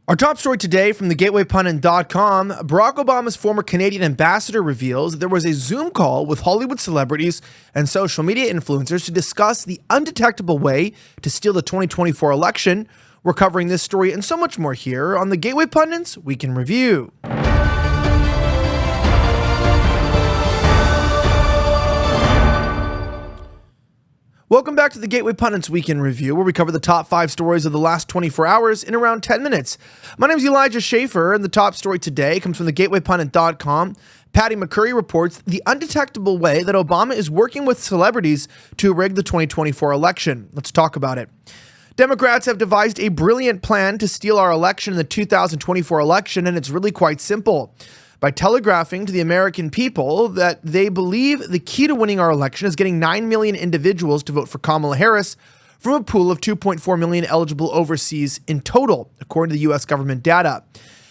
Our top story today from thegatewaypundit.com, Barack Obama's former Canadian ambassador reveals that there was a Zoom call with Hollywood celebrities and social media influencers to discuss the undetectable way to steal the 2024 election. We're covering this story and so much more here on the Gateway Pundit's Week in Review. Welcome back to the Gateway Pundit's Week in Review, where we cover the top 5 stories of the last 24 hours in around 10 minutes. My name is Elijah Schaffer, and the top story today comes from thegatewaypundit.com. Patty McCurry reports the undetectable way that Obama is working with celebrities to rig the 2024 election. Let's talk about it. Democrats have devised a brilliant plan to steal our election in the 2024 election, and it's really quite simple. By telegraphing to the American people that they believe the key to winning our election is getting 9 million individuals to vote for Kamala Harris from a pool of 2.4 million eligible overseas in total, according to the U.S. government data.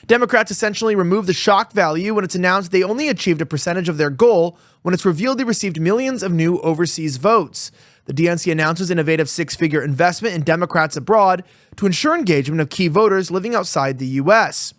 Democrats essentially remove the shock value when it's announced they only achieved a percentage of their goal when it's revealed they received millions of new overseas votes. The DNC announces innovative 6-figure investment in Democrats abroad to ensure engagement of key voters living outside the U.S.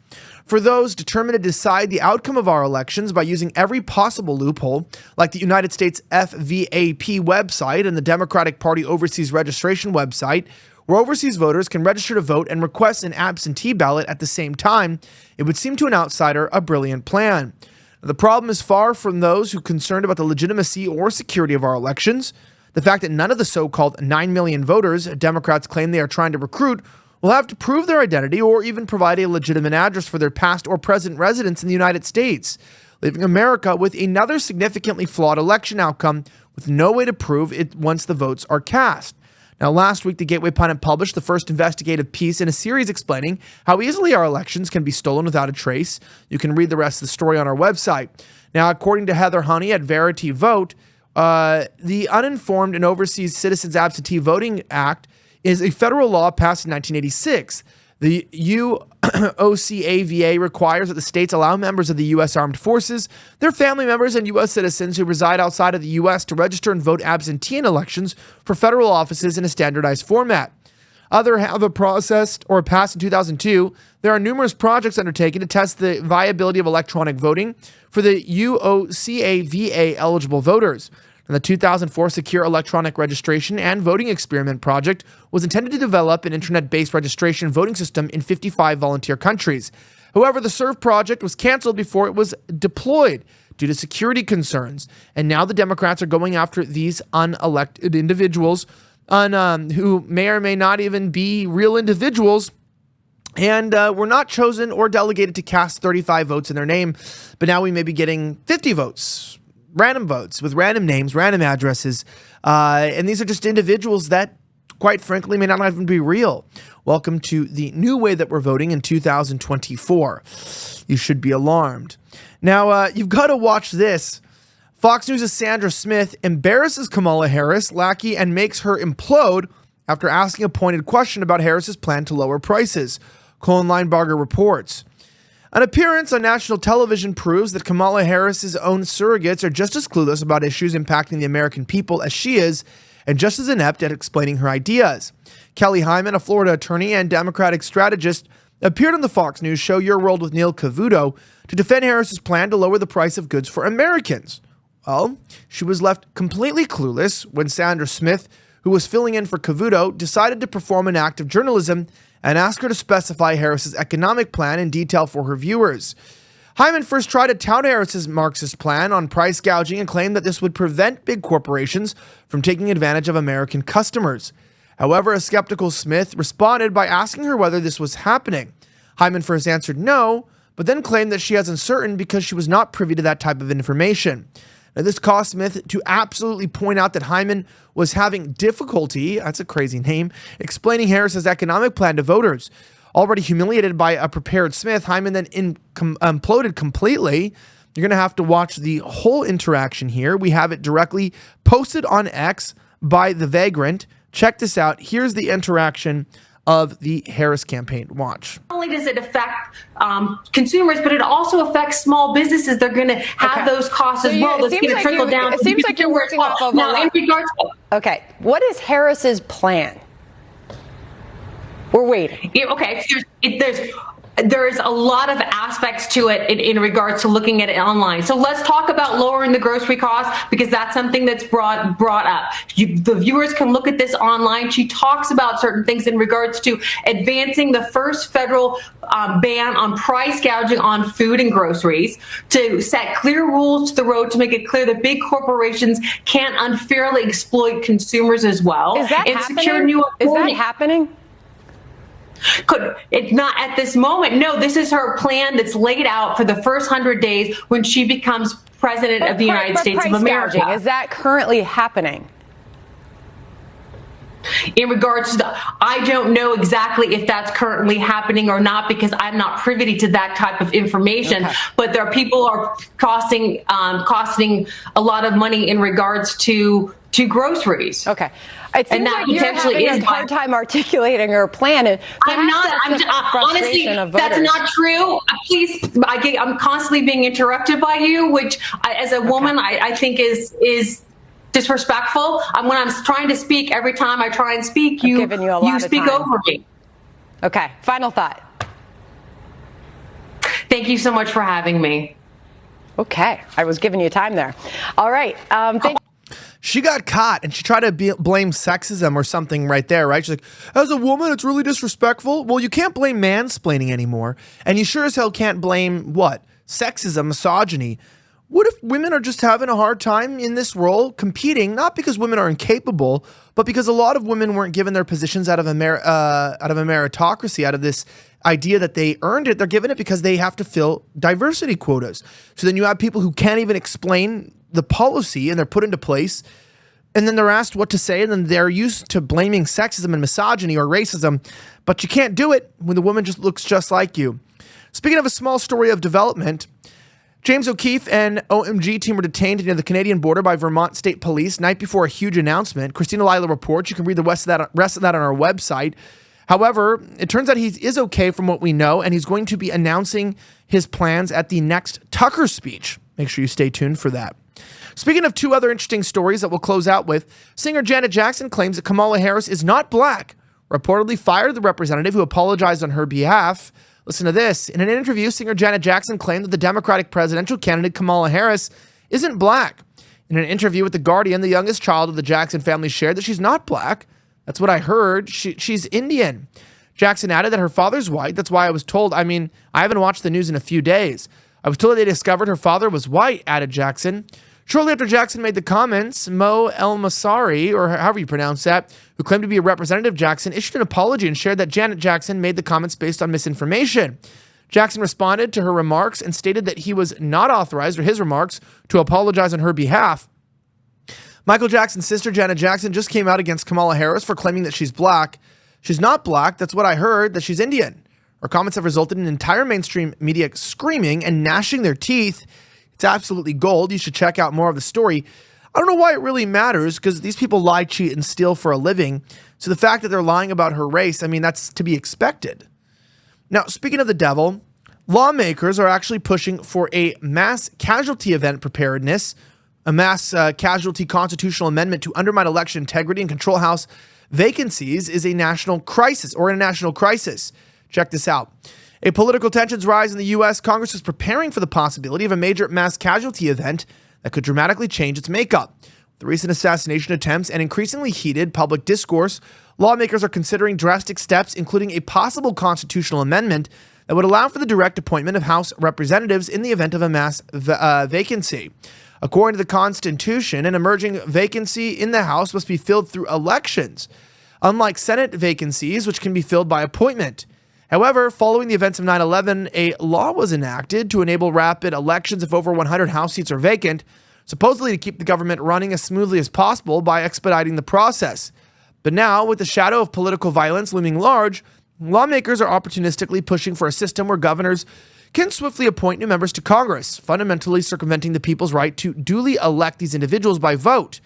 For those determined to decide the outcome of our elections by using every possible loophole, like the United States FVAP website and the Democratic Party Overseas Registration website, where overseas voters can register to vote and request an absentee ballot at the same time, it would seem to an outsider a brilliant plan. The problem is far from those who are concerned about the legitimacy or security of our elections. The fact that none of the so-called 9 million voters Democrats claim they are trying to recruit will have to prove their identity or even provide a legitimate address for their past or present residence in the United States, leaving America with another significantly flawed election outcome with no way to prove it once the votes are cast. Now, last week, the Gateway Pundit published the first investigative piece in a series explaining how easily our elections can be stolen without a trace. You can read the rest of the story on our website. Now, according to Heather Honey at Verity Vote, the Uninformed and Overseas Citizens Absentee Voting Act is a federal law passed in 1986. The UOCAVA requires that the states allow members of the U.S. Armed Forces, their family members, and U.S. citizens who reside outside of the U.S. to register and vote absentee in elections for federal offices in a standardized format. Other have a processed or passed in 2002. There are numerous projects undertaken to test the viability of electronic voting for the UOCAVA eligible voters. And the 2004 Secure Electronic Registration and Voting Experiment Project was intended to develop an internet-based registration voting system in 55 volunteer countries. However, the SERV project was canceled before it was deployed due to security concerns. And now the Democrats are going after these unelected individuals who may or may not even be real individuals and were not chosen or delegated to cast 35 votes in their name. But now we may be getting 50 votes. Random votes with random names, random addresses, and these are just individuals that, quite frankly, may not even be real. Welcome to the new way that we're voting in 2024. You should be alarmed. Now, you've got to watch this. Fox News' Sandra Smith embarrasses Kamala Harris, Lackey, and makes her implode after asking a pointed question about Harris's plan to lower prices. Colin Linebarger reports. An appearance on national television proves that Kamala Harris's own surrogates are just as clueless about issues impacting the American people as she is, and just as inept at explaining her ideas. Kelly Hyman, a Florida attorney and Democratic strategist, appeared on the Fox News show Your World with Neil Cavuto to defend Harris's plan to lower the price of goods for Americans. Well, she was left completely clueless when Sandra Smith, who was filling in for Cavuto, decided to perform an act of journalism and ask her to specify Harris's economic plan in detail for her viewers. Hyman first tried to tout Harris's Marxist plan on price gouging and claimed that this would prevent big corporations from taking advantage of American customers. However, a skeptical Smith responded by asking her whether this was happening. Hyman first answered no, but then claimed that she was uncertain because she was not privy to that type of information. Now, this caused Smith to absolutely point out that Hyman was having difficulty, that's a crazy name, explaining Harris's economic plan to voters. Already humiliated by a prepared Smith, Hyman then imploded completely. You're going to have to watch the whole interaction here. We have it directly posted on X by The Vagrant. Check this out. Here's the interaction of the Harris campaign. Watch. Not only does it affect consumers, but it also affects small businesses. They're going to have those costs as well. That's going to trickle down. It seems like you're working off of now, in regards to, okay, what is Harris's plan? We're waiting. Okay, there's there's a lot of aspects to it in regards to looking at it online. So let's talk about lowering the grocery costs, because that's something that's brought up. The viewers can look at this online. She talks about certain things in regards to advancing the first federal ban on price gouging on food and groceries, to set clear rules to the road to make it clear that big corporations can't unfairly exploit consumers as well. Is that and happening? secure new Is that happening? It's not at this moment. No, this is her plan that's laid out for the first 100 days when she becomes president of the United States of America. Gouging, is that currently happening? In regards to I don't know exactly if that's currently happening or not, because I'm not privy to that type of information. Okay. But there are people are costing a lot of money in regards to groceries. Okay. It seems like you're having a hard time articulating her plan. And I'm not. Honestly, that's not true. Please, I'm constantly being interrupted by you, which, as a woman, I think is disrespectful. When I'm trying to speak, every time I try and speak, you speak over me. Okay. Final thought. Thank you so much for having me. Okay. I was giving you time there. All right. She got caught and she tried to blame sexism or something right there, right? She's like, as a woman, it's really disrespectful. Well, you can't blame mansplaining anymore. And you sure as hell can't blame what? Sexism, misogyny. What if women are just having a hard time in this role competing, not because women are incapable, but because a lot of women weren't given their positions out of a meritocracy, out of this idea that they earned it. They're given it because they have to fill diversity quotas. So then you have people who can't even explain the policy and they're put into place, and then they're asked what to say, and then they're used to blaming sexism and misogyny or racism, but you can't do it when the woman just looks just like you. Speaking of a small story of development, James O'Keefe and OMG team were detained near the Canadian border by Vermont State Police night before a huge announcement. Christina Lila reports. You can read the rest of that on our website. However, it turns out he is okay from what we know, and he's going to be announcing his plans at the next Tucker speech. Make sure you stay tuned for that. Speaking of two other interesting stories that we'll close out with, singer Janet Jackson claims that Kamala Harris is not black, reportedly fired the representative who apologized on her behalf. Listen to this. In an interview, singer Janet Jackson claimed that the Democratic presidential candidate Kamala Harris isn't black. In an interview with The Guardian, the youngest child of the Jackson family shared that she's not black. That's what I heard. She's Indian. Jackson added that her father's white. That's why I was told. I haven't watched the news in a few days. I was told that they discovered her father was white, added Jackson. Shortly after Jackson made the comments, Mo El-Masari, or however you pronounce that, who claimed to be a representative Jackson, issued an apology and shared that Janet Jackson made the comments based on misinformation. Jackson responded to her remarks and stated that he was not authorized, or his remarks, to apologize on her behalf. Michael Jackson's sister, Janet Jackson, just came out against Kamala Harris for claiming that she's black. She's not black. That's what I heard, that she's Indian. Her comments have resulted in entire mainstream media screaming and gnashing their teeth. It's absolutely gold. You should check out more of the story. I don't know why it really matters, because these people lie, cheat, and steal for a living. So the fact that they're lying about her race, that's to be expected. Now, speaking of the devil, lawmakers are actually pushing for a mass casualty event preparedness, a mass casualty constitutional amendment to undermine election integrity and control House vacancies is a national crisis, or in a national crisis. Check this out. A political tensions rise in the U.S. Congress is preparing for the possibility of a major mass casualty event that could dramatically change its makeup. With the recent assassination attempts and increasingly heated public discourse, lawmakers are considering drastic steps, including a possible constitutional amendment that would allow for the direct appointment of House representatives in the event of a mass vacancy. According to the Constitution, an emerging vacancy in the House must be filled through elections, unlike Senate vacancies, which can be filled by appointment. However, following the events of 9/11, a law was enacted to enable rapid elections if over 100 House seats are vacant, supposedly to keep the government running as smoothly as possible by expediting the process. But now, with the shadow of political violence looming large, lawmakers are opportunistically pushing for a system where governors can swiftly appoint new members to Congress, fundamentally circumventing the people's right to duly elect these individuals by vote.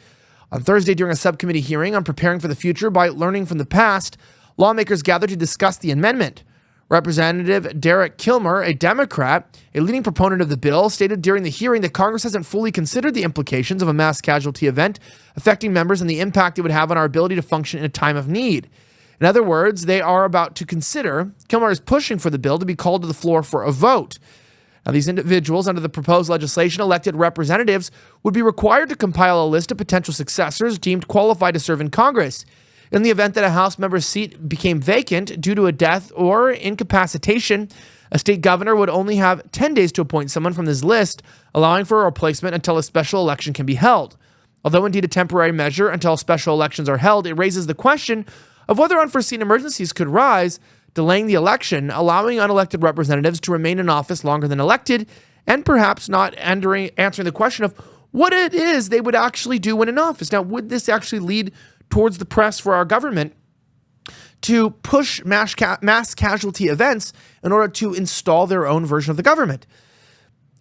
On Thursday, during a subcommittee hearing on preparing for the future by learning from the past, lawmakers gathered to discuss the amendment. Representative Derek Kilmer, a Democrat, a leading proponent of the bill, stated during the hearing that Congress hasn't fully considered the implications of a mass casualty event affecting members and the impact it would have on our ability to function in a time of need. In other words, they are about to consider, Kamala is pushing for the bill to be called to the floor for a vote. Now, these individuals, under the proposed legislation, elected representatives, would be required to compile a list of potential successors deemed qualified to serve in Congress. In the event that a House member's seat became vacant due to a death or incapacitation, a state governor would only have 10 days to appoint someone from this list, allowing for a replacement until a special election can be held. Although indeed a temporary measure until special elections are held, it raises the question of whether unforeseen emergencies could rise, delaying the election, allowing unelected representatives to remain in office longer than elected, and perhaps not answering the question of what it is they would actually do when in office. Now, would this actually lead towards the press for our government to push mass casualty events in order to install their own version of the government?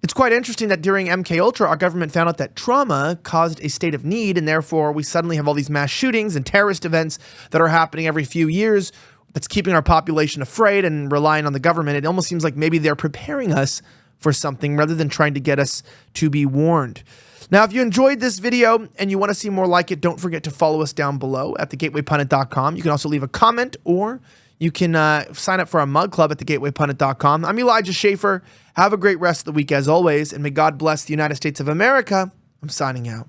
It's quite interesting that during MKUltra, our government found out that trauma caused a state of need, and therefore we suddenly have all these mass shootings and terrorist events that are happening every few years that's keeping our population afraid and relying on the government. It almost seems like maybe they're preparing us for something rather than trying to get us to be warned. Now, if you enjoyed this video and you want to see more like it, don't forget to follow us down below at thegatewaypundit.com. You can also leave a comment, or you can sign up for our mug club at thegatewaypundit.com. I'm Elijah Schaffer. Have a great rest of the week as always, and may God bless the United States of America. I'm signing out.